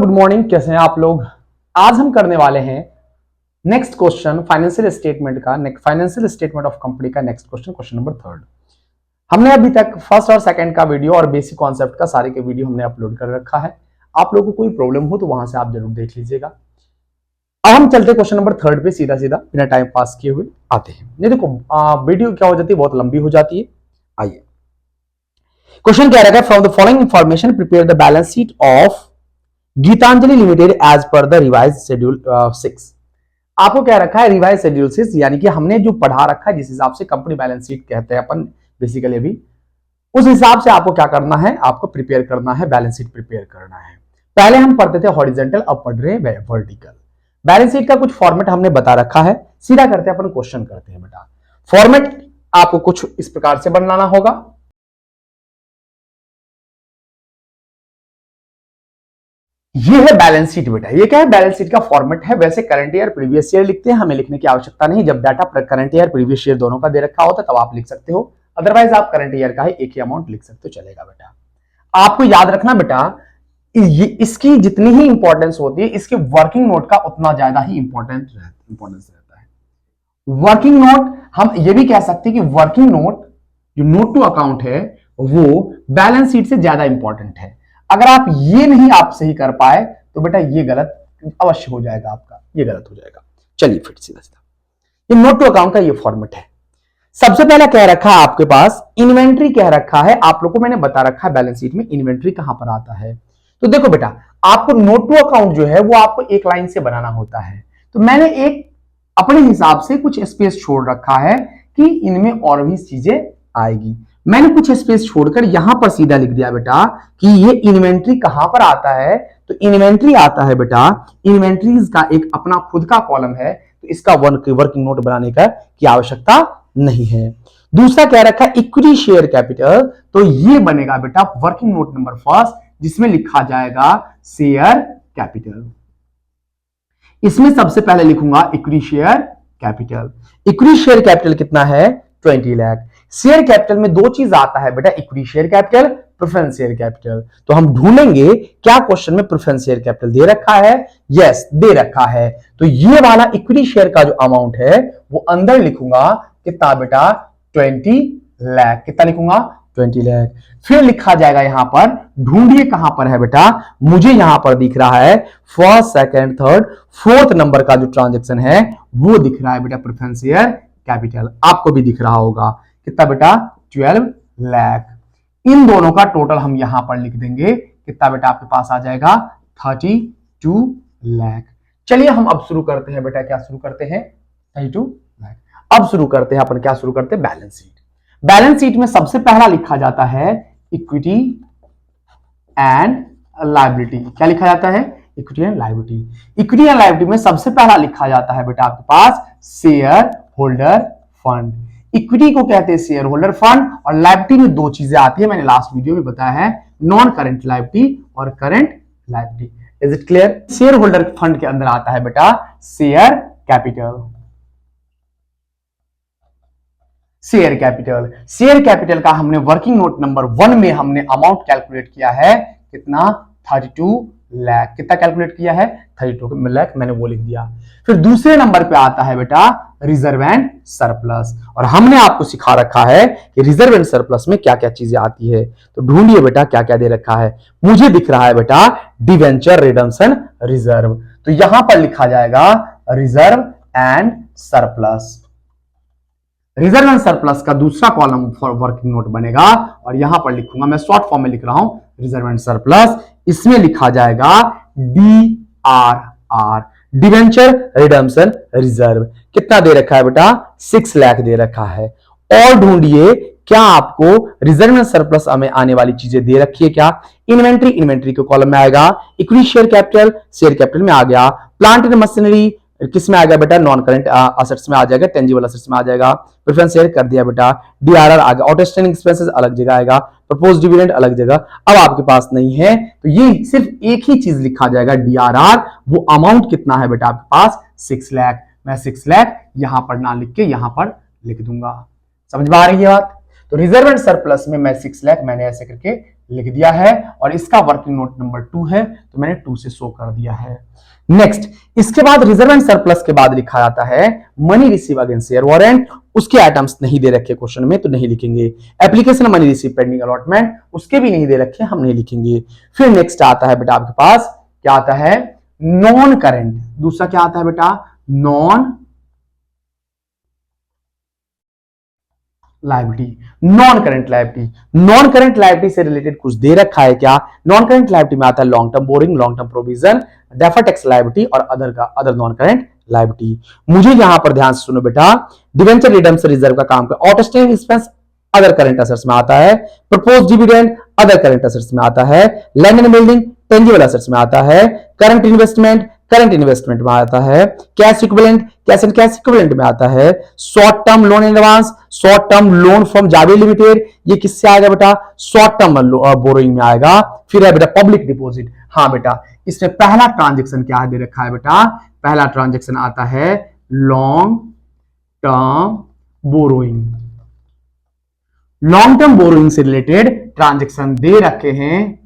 Good morning, कैसे हैं आप लोग। आज हम करने वाले हैं नेक्स्ट क्वेश्चन फाइनेंशियल स्टेटमेंट का, फाइनेंशियल स्टेटमेंट ऑफ कंपनी का नेक्स्ट क्वेश्चन, क्वेश्चन नंबर 3। हमने अभी तक फर्स्ट और सेकंड का वीडियो और बेसिक कॉन्सेप्ट का सारे के वीडियो हमने अपलोड कर रखा है। आप लोगों को कोई प्रॉब्लम हो तो वहां से आप जरूर देख लीजिएगा। अब हम चलते क्वेश्चन नंबर 3 पे, सीधा सीधा बिना टाइम पास किए हुए आते हैं। ये देखो वीडियो क्या हो जाती है, बहुत लंबी हो जाती है। आइए, क्वेश्चन क्या रहेगा, from the following information prepare the balance sheet of Geetanjali limited as per the revise schedule 6। आपको क्या रखा है, रिवाइज शेड्यूल 6, यानी कि हमने जो पढ़ा रखा है जिस हिसाब से कंपनी बैलेंस शीट कहते हैं अपन बेसिकली अभी, उस हिसाब से आपको क्या करना है, आपको प्रिपेयर करना है, बैलेंस शीट प्रिपेयर करना है। पहले हम पढ़ते थे हॉरिजॉन्टल, अब पढ़ रहे हैं वर्टिकल। बैलेंस शीट का कुछ फॉर्मेट हमने बता रखा है, सीधा करते हैं अपन, क्वेश्चन करते हैं बेटा। फॉर्मेट आपको कुछ इस प्रकार से बनाना होगा। ये है बैलेंस शीट बेटा। ये क्या है, बैलेंस शीट का फॉर्मेट है। वैसे करंट ईयर प्रीवियस ईयर लिखते हैं, हमें लिखने की आवश्यकता नहीं। जब data current year previous year दोनों का दे रखा होता है तब आप लिख सकते हो, अदरवाइज आप करंट ईयर का ही एक ही अमाउंट लिख सकते हो, चलेगा बेटा। आपको याद रखना बेटा, ये इसकी जितनी ही इंपॉर्टेंस होती है, इसके वर्किंग नोट का उतना ज्यादा ही इंपॉर्टेंस रहता है। वर्किंग नोट, हम ये भी कह सकते हैं कि वर्किंग नोट, जो नोट टू अकाउंट है, वो बैलेंस शीट से ज्यादा इंपॉर्टेंट है। अगर आप ये नहीं आप सही कर पाए तो बेटा ये गलत अवश्य हो जाएगा, आपका ये गलत हो जाएगा। चलिए फिर सीधा सीधा, ये नोट टू अकाउंट का ये फॉर्मेट है। सबसे पहला कह रखा है आपके पास इन्वेंट्री कह रखा है। आप लोगों को मैंने बता रखा है बैलेंस शीट में इन्वेंट्री कहां पर आता है। तो देखो बेटा, आपको नोट टू अकाउंट जो है वो आपको एक लाइन से बनाना होता है। तो मैंने एक अपने हिसाब से कुछ स्पेस छोड़ रखा है कि इनमें और भी चीजें आएगी। मैंने कुछ स्पेस छोड़कर यहां पर सीधा लिख दिया बेटा कि ये इन्वेंट्री कहां पर आता है। तो इन्वेंट्री आता है बेटा, इन्वेंट्रीज का एक अपना खुद का कॉलम है, तो इसका वर्किंग नोट बनाने का की आवश्यकता नहीं है। दूसरा क्या रखा है, इक्विटी शेयर कैपिटल। तो ये बनेगा बेटा वर्किंग नोट नंबर फर्स्ट, जिसमें लिखा जाएगा शेयर कैपिटल। इसमें सबसे पहले लिखूंगा equity share capital. Equity share capital कितना है, 20 लाख। शेयर कैपिटल में दो चीज आता है बेटा, equity share capital, preference share capital. तो हम ढूंढेंगे क्या क्वेश्चन में प्रेफरेंस शेयर कैपिटल दे रखा है। यस, दे रखा है। तो ये वाला इक्विटी शेयर का जो अमाउंट है वो अंदर लिखूंगा कितना बेटा, 20 लाख। कितना लिखूंगा, 20 लाख। फिर लिखा जाएगा यहां पर, ढूंढिए कहां पर है बेटा, मुझे यहां पर दिख रहा है first second third fourth number का जो ट्रांजैक्शन है वो दिख रहा है बेटा, प्रेफरेंस शेयर कैपिटल। आपको भी दिख रहा होगा कितना बेटा, 12 लाख। इन दोनों का टोटल हम यहां पर लिख देंगे, कितना बेटा आपके पास आ जाएगा, 32 लाख। चलिए हम अब शुरू करते हैं बेटा, क्या शुरू करते हैं, 32 लाख। अब शुरू करते हैं अपन, क्या शुरू करते हैं, बैलेंस शीट। बैलेंस शीट में सबसे पहला लिखा जाता है इक्विटी एंड लायबिलिटी। क्या लिखा जाता है, equity and liability. Equity and liability में सबसे पहला लिखा जाता है बेटा आपके पास शेयर होल्डर फंड। इक्विटी को कहते हैं शेयर होल्डर फंड, और लायबिलिटी में दो चीजें आती है, मैंने लास्ट वीडियो में बताया है, नॉन करंट लायबिलिटी और current liability. Is it clear. Share holder fund के अंदर आता है बेटा share capital. Share capital, share capital का हमने वर्किंग नोट नंबर 1 में हमने अमाउंट कैलकुलेट किया है, कितना, 32 लाख। कितना कैलकुलेट किया है, 32 लाख, मैंने वो लिख दिया। फिर दूसरे नंबर पे आता है बेटा रिजर्व एंड सरप्लस, और हमने आपको सिखा रखा है कि रिजर्व एंड सरप्लस में क्या क्या चीजें आती है। तो ढूंढिए बेटा क्या क्या दे रखा है। मुझे दिख रहा है बेटा डिवेंचर रिडम्पशन रिजर्व, तो यहां पर लिखा जाएगा reserve and surplus. Reserve and surplus का दूसरा कॉलम फॉर वर्किंग नोट बनेगा, और यहां पर लिखूंगा, मैं शॉर्ट फॉर्म में लिख रहा हूं, रिजर्व एंड सरप्लस। इसमें लिखा जाएगा DRR, डिवेंचर रिडम्पशन रिजर्व। कितना दे रखा है बेटा, 6 लाख दे रखा है। और ढूंढिए क्या आपको रिजर्व एंड सरप्लस में आने वाली चीजें दे रखी है क्या। इन्वेंट्री, इन्वेंट्री के कॉलम में आएगा। Equity share capital, share capital में आ गया। प्लांट एंड मशीनरी किस में आ गया बेटा, नॉन करंट असेट्स में आ जाएगा, टेंजिबल असेट्स में आ जाएगा। प्रेफरेंस शेयर कर दिया बेटा, DRR आ गया। आउटस्टैंडिंग एक्सपेंसेस अलग जगह आएगा, प्रपोज डिविडेंड अलग जगह। अब आपके पास नहीं है तो ये सिर्फ एक ही चीज लिखा जाएगा DRR, वो अमाउंट कितना है बेटा आपके पास, 6 लाख। मैं 6 लाख यहां पर ना लिख के यहां पर लिख दूंगा। समझ में आ रही है बात। तो रिजर्व एंड सरप्लस में मैं 6 लाख मैंने ऐसे करके लिख दिया है, और इसका वर्किंग नोट नंबर 2 है तो मैंने 2 से शो कर दिया है। नेक्स्ट, इसके बाद रिजर्व एंड सरप्लस के बाद लिखा जाता है money receive against share warrant. उसके आइटम्स नहीं दे रखे क्वेश्चन में तो नहीं लिखेंगे। Application money receive pending allotment, उसके भी नहीं दे रखे, हम नहीं लिखेंगे। फिर नेक्स्ट आता है बेटा आपके पास क्या आता है, नॉन करंट। दूसरा क्या आता है बेटा, non liability. Non current liability, non current liability से रिलेटेड कुछ दे रखा है क्या? नॉन करंट लायबिलिटी में आता है long term borrowing, long term provision, deferred tax liability और अदर नॉन करंट लायबिलिटी। मुझे यहां पर ध्यान से सुनो बेटा, डिवेंचर रिडम्पशन रिजर्व का काम कर, outstanding expense other current assets में आता है, propose dividend other current assets में आता है, land and building tangible assets में आता है, करंट इन्वेस्टमेंट में आता है, cash equivalent cash and cash equivalent में आता है, short term loan advance, short term loan from Javed limited, ये किससे आएगा बेटा, शॉर्ट टर्म बोरोइंग में आएगा। फिर है बेटा पब्लिक डिपॉजिट। हाँ बेटा, इसमें पहला ट्रांजेक्शन क्या दे रखा है बेटा, पहला ट्रांजेक्शन आता है long term borrowing. Long term borrowing से रिलेटेड ट्रांजेक्शन दे रखे हैं,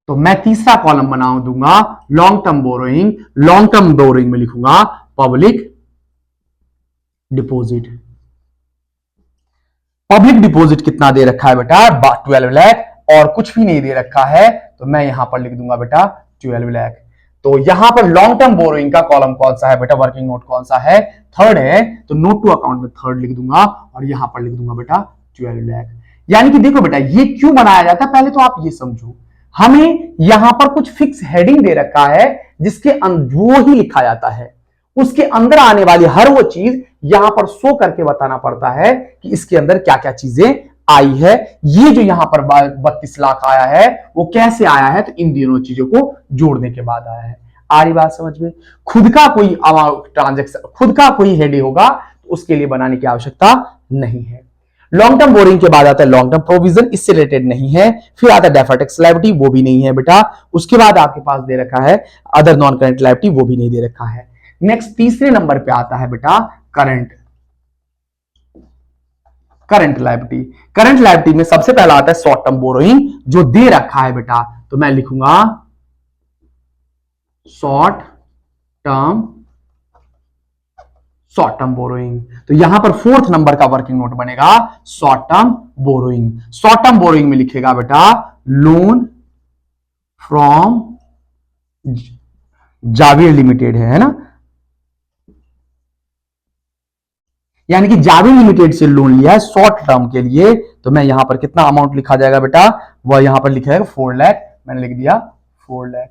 तो मैं तीसरा कॉलम बना दूंगा long term borrowing. Long term borrowing में लिखूंगा पब्लिक डिपॉजिट। पब्लिक डिपॉजिट कितना दे रखा है बेटा, 12 लाख, और कुछ भी नहीं दे रखा है तो मैं यहां पर लिख दूंगा बेटा 12 लाख। तो यहां पर लॉन्ग टर्म बोरोइंग का कॉलम कौन सा है बेटा, वर्किंग नोट कौन सा है, थर्ड है, तो नोट टू अकाउंट में थर्ड लिख दूंगा और यहां पर लिख दूंगा बेटा 12 लाख। यानी कि देखो बेटा ये क्यों बनाया जाता है, पहले तो आप ये समझो, हमें यहां पर कुछ फिक्स हेडिंग दे रखा है जिसके वो ही लिखा जाता है, उसके अंदर आने वाली हर वो चीज यहां पर शो करके बताना पड़ता है कि इसके अंदर क्या क्या चीजें आई है। ये जो यहां पर 32 लाख आया है वो कैसे आया है, तो इन दोनों चीजों को जोड़ने के बाद आया है। आ रही बात समझ में? खुद का कोई ट्रांजेक्शन, खुद का कोई हेड होगा तो उसके लिए बनाने की आवश्यकता नहीं है। लॉन्ग टर्म बोरिंग के बाद आता है लॉन्ग टर्म प्रोविजन, इससे रिलेटेड नहीं है। फिर आता है डेफर्ड टैक्स लायबिलिटी, वो भी नहीं है बेटा। उसके बाद आपके पास दे रखा है अदर नॉन करंट लायबिलिटी, वो भी नहीं दे रखा है। नेक्स्ट तीसरे नंबर पे आता है बेटा करंट लायबिलिटी। करंट लायबिलिटी में सबसे पहला आता है शॉर्ट टर्म बोरोइंग जो दे रखा है बेटा, तो मैं लिखूंगा शॉर्ट टर्म बोरोइंग। तो यहां पर फोर्थ नंबर का वर्किंग नोट बनेगा short term borrowing. Short term borrowing में लिखेगा बेटा लोन फ्रॉम जावेद लिमिटेड है ना, यानी कि जावेद लिमिटेड से लोन लिया है शॉर्ट टर्म के लिए। तो मैं यहां पर कितना अमाउंट लिखा जाएगा बेटा, वह यहां पर लिखा जाएगा 4 लाख, मैंने लिख दिया 4 लाख।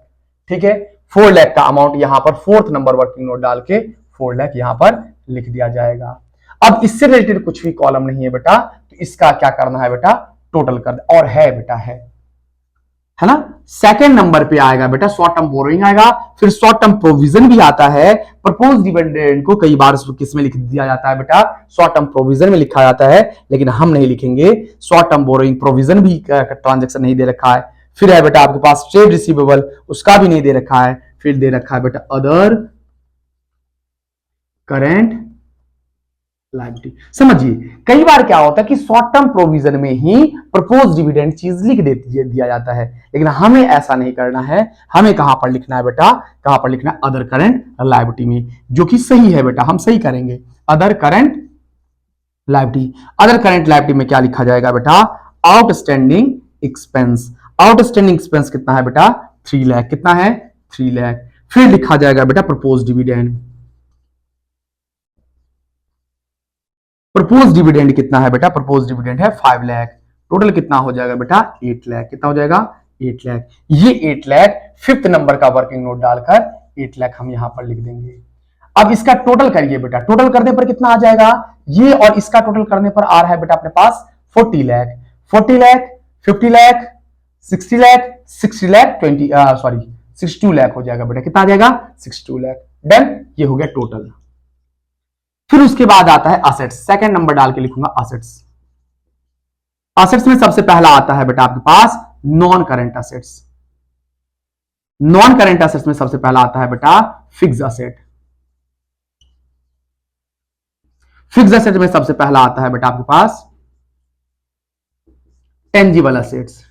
ठीक है, 4 लाख का अमाउंट यहां पर फोर्थ नंबर वर्किंग नोट डाल के 4 लाख यहां पर लिख दिया जाएगा। अब इससे रिलेटेड कुछ भी कॉलम नहीं है बेटा, तो इसका क्या करना है बेटा, टोटल कर दे, और है बेटा है ना। सेकंड नंबर पे आएगा बेटा शॉर्ट टर्म बोरोइंग आएगा, फिर शॉर्ट टर्म प्रोविजन भी आता है। प्रपोज डिविडेंड को कई बार किस में लिख दिया जाता है बेटा, शॉर्ट टर्म प्रोविजन में लिखा जाता है, लेकिन हम नहीं लिखेंगे। शॉर्ट टर्म बोरोइंग प्रोविजन भी ट्रांजेक्शन नहीं दे रखा है। फिर है बेटा आपके पास ट्रेड रिसीवेबल, उसका भी नहीं दे रखा है। फिर दे रखा है बेटा अदर करंट लायबिलिटी। समझिए कई बार क्या होता है कि शॉर्ट टर्म प्रोविजन में ही प्रपोज डिविडेंड चीज लिख दिया जाता है, लेकिन हमें ऐसा नहीं करना है। हमें कहां पर लिखना है बेटा, कहां पर लिखना है, अदर करंट लायबिलिटी में, जो कि सही है बेटा, हम सही करेंगे। Other current liability, other current liability में क्या लिखा जाएगा बेटा, आउटस्टैंडिंग एक्सपेंस। आउटस्टैंडिंग एक्सपेंस कितना है बेटा, 3 लाख। कितना है, 3 लाख। फिर लिखा जाएगा बेटा प्रपोज डिविडेंड। प्रपोज डिविडेंड कितना है बेटा, प्रपोज डिविडेंड है 5 लाख। टोटल कितना हो जाएगा बेटा, 8 लाख। कितना हो जाएगा, 8 लाख। ये 8 लाख फिफ्थ नंबर का वर्किंग नोट डालकर 8 लाख हम यहां पर लिख देंगे। अब इसका टोटल करिए बेटा, टोटल करने पर कितना आ जाएगा, ये और इसका टोटल करने पर आ रहा है बेटा अपने पास 40 लाख। 40 लाख, 50 लाख, 60 लाख, 60 लाख 62 लाख हो जाएगा बेटा। कितना आ जाएगा, 62 लाख। डन, ये हो गया टोटल। फिर उसके बाद आता है असेट्स, सेकंड नंबर डाल के लिखूंगा असेट्स। असेट्स में सबसे पहला आता है बेटा आपके पास non current assets. Non current assets में सबसे पहला आता है बेटा फिक्स्ड असेट। फिक्स्ड एसेट में सबसे पहला आता है बेटा आपके पास टेंजिबल एसेट्स।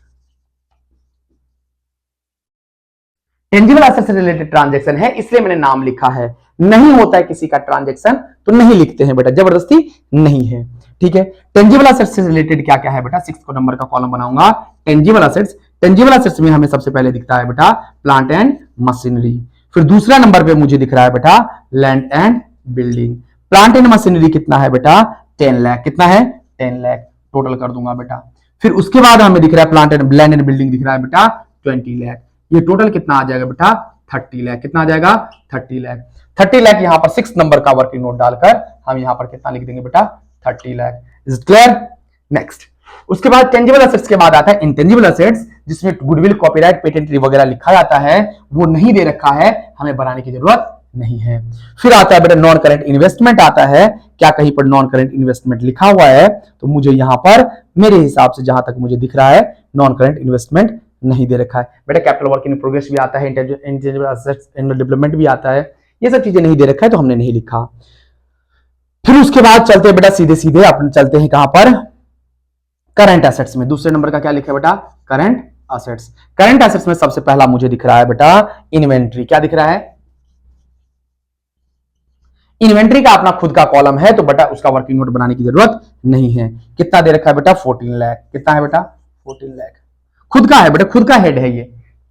टेंजिबल एसेट से रिलेटेड ट्रांजेक्शन है, इसलिए मैंने नाम लिखा है। नहीं होता है किसी का ट्रांजेक्शन तो नहीं लिखते हैं बेटा, जबरदस्ती नहीं है। ठीक है, टेंजिबल एसेट्स से रिलेटेड क्या क्या है बेटा, 6 नंबर का कॉलम बनाऊंगा टेंजिबल एसेट्स। टेंजिबल एसेट्स में हमें सबसे पहले दिखता है बेटा प्लांट एंड मशीनरी। फिर दूसरा नंबर पे मुझे दिख रहा है बेटा land and building. Plant and machinery कितना है बेटा 10 लाख। कितना है 10 लाख, टोटल कर दूंगा बेटा। फिर उसके बाद हमें दिख रहा है plant and land and building दिख रहा है बेटा 20 लाख। ये टोटल कितना आ जाएगा बेटा 30 लाख। कितना आ जाएगा 30 लाख। 30 लाख यहां पर 6 नंबर का वर्किंग नोट डालकर हम यहां पर कितना लिख देंगे बेटा 30 लाख। Is clear. नेक्स्ट, उसके बाद टेंजिबल एसेट्स के बाद आता है इंटेंजिबल एसेट्स, जिसमें गुडविल कॉपीराइट पेटेंट वगैरह लिखा जाता है, वो नहीं दे रखा है, हमें बनाने की जरूरत नहीं है। फिर आता है बेटा नॉन करेंट इन्वेस्टमेंट आता है। क्या कहीं पर नॉन करेंट इन्वेस्टमेंट लिखा हुआ है तो मुझे यहां पर मेरे हिसाब से जहां तक मुझे दिख रहा है नॉन करेंट इन्वेस्टमेंट नहीं दे रखा है बेटा। कैपिटल वर्क इन प्रोग्रेस भी आता है, इंटेंजिबल एसेट्स एंड डेवलपमेंट भी आता है, ये सब चीजें नहीं दे रखा है तो हमने नहीं लिखा। फिर उसके बाद चलते हैं बेटा सीधे सीधे अपन चलते हैं कहां पर करंट एसेट्स में। दूसरे नंबर का क्या लिखा है बेटा करंट एसेट्स। करंट एसेट्स में सबसे पहला मुझे दिख रहा है बेटा इन्वेंट्री। क्या दिख रहा है इन्वेंट्री का अपना खुद का कॉलम है तो बेटा उसका वर्किंग नोट बनाने की जरूरत नहीं है। कितना दे रखा है बेटा 14 लाख। कितना है बेटा 14 लाख, खुद का है बेटा, खुद का हेड है ये,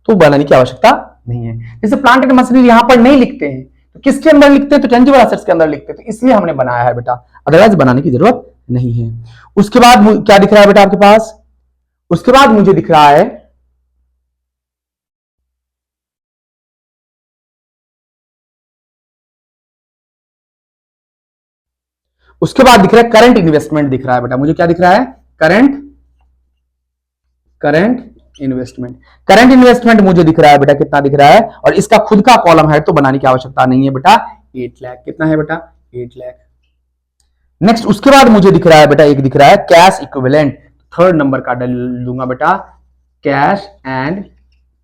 तो बनाने की आवश्यकता नहीं है। जैसे प्लांट एंड मशीनरी यहां पर नहीं लिखते हैं तो किसके अंदर लिखते हैं तो टेंजिबल एसेट्स के अंदर लिखते हैं, तो इसलिए हमने बनाया है बेटा, अदरवाइज बनाने की जरूरत नहीं है। उसके बाद क्या दिख रहा है बेटा आपके पास, उसके बाद मुझे दिख रहा है उसके बाद दिख रहा है करंट इन्वेस्टमेंट दिख रहा है बेटा। मुझे क्या दिख रहा है करंट इन्वेस्टमेंट। करंट इन्वेस्टमेंट मुझे दिख रहा है बेटा कितना दिख रहा है, और इसका खुद का कॉलम है तो बनाने की आवश्यकता नहीं है बेटा 8 लाख। कितना है बेटा 8 लाख। नेक्स्ट उसके बाद मुझे दिख रहा है बेटा एक दिख रहा है कैश इक्विवेलेंट। थर्ड नंबर का डाल दूंगा बेटा कैश एंड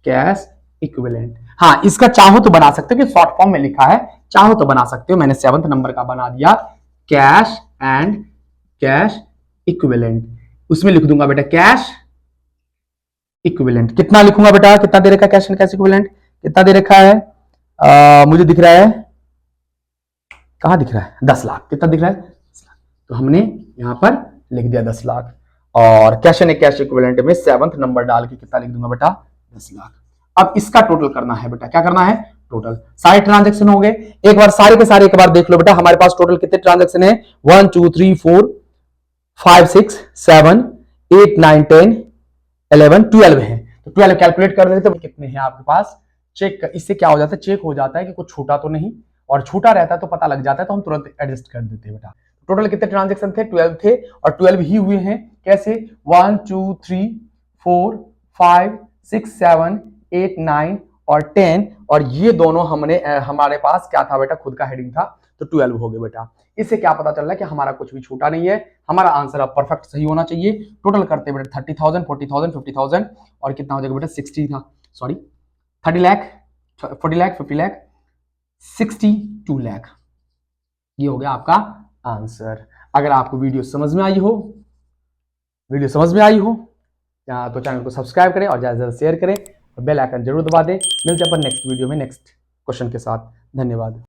कैश इक्विवेलेंट। हाँ, इसका चाहो तो बना सकते हो कि शॉर्ट फॉर्म में लिखा है, चाहो तो बना सकते हो, मैंने 7th नंबर का बना दिया कैश एंड कैश इक्विवेलेंट। उसमें लिख दूंगा बेटा कैश इक्विवेलेंट। कितना लिखूंगा बेटा, कितना दे रखा है कैश एंड कैश इक्विवेलेंट, कितना दे रखा है मुझे दिख रहा है, कहां दिख रहा है 10 लाख। कितना दिख रहा है 10 लाख, तो हमने यहां पर लिख दिया 10 लाख। और कैश एंड कैश इक्विवेलेंट में 7th नंबर डाल के कितना लिख दूंगा बेटा 10 लाख। अब इसका टोटल करना है बेटा, क्या करना है टोटल। सारे ट्रांजेक्शन हो गए, एक बार सारे के सारे एक बार देख लो बेटा। हमारे पास टोटल कितने ट्रांजेक्शन है 1 2 3 4 5 6 7 8 9 10 11 12 है। तो 12 कैलकुलेट कर देते तो कितने हैं आपके पास, चेक इससे क्या हो जाता है, चेक हो जाता है कि कुछ छूटा तो नहीं, और छूटा रहता है तो पता लग जाता है तो हम तुरंत एडजस्ट कर देते हैं बेटा। टोटल कितने ट्रांजेक्शन थे 12 थे, और 12 ही हुए हैं। कैसे 1 2 3 4 5 6 7 8 9 और 10, और ये दोनों हमने हमारे पास क्या था बेटा खुद का हेडिंग था तो 12 हो गए बेटा। इससे क्या पता चल रहा है कि हमारा कुछ भी छूटा नहीं है, हमारा आंसर अब परफेक्ट सही होना चाहिए। टोटल करते बेटा 30,000 40,000 50,000 और कितना हो जाएगा बेटा 60 था, सॉरी 30 लाख 40 लाख 50 लाख 62 लाख। ये हो गया आपका आंसर। अगर आपको वीडियो समझ में आई हो तो चैनल को सब्सक्राइब करें और ज्यादा से ज्यादा शेयर करें और बेल आइकन जरूर दबा दें। मिलते हैं अपन नेक्स्ट वीडियो में नेक्स्ट क्वेश्चन के साथ। धन्यवाद।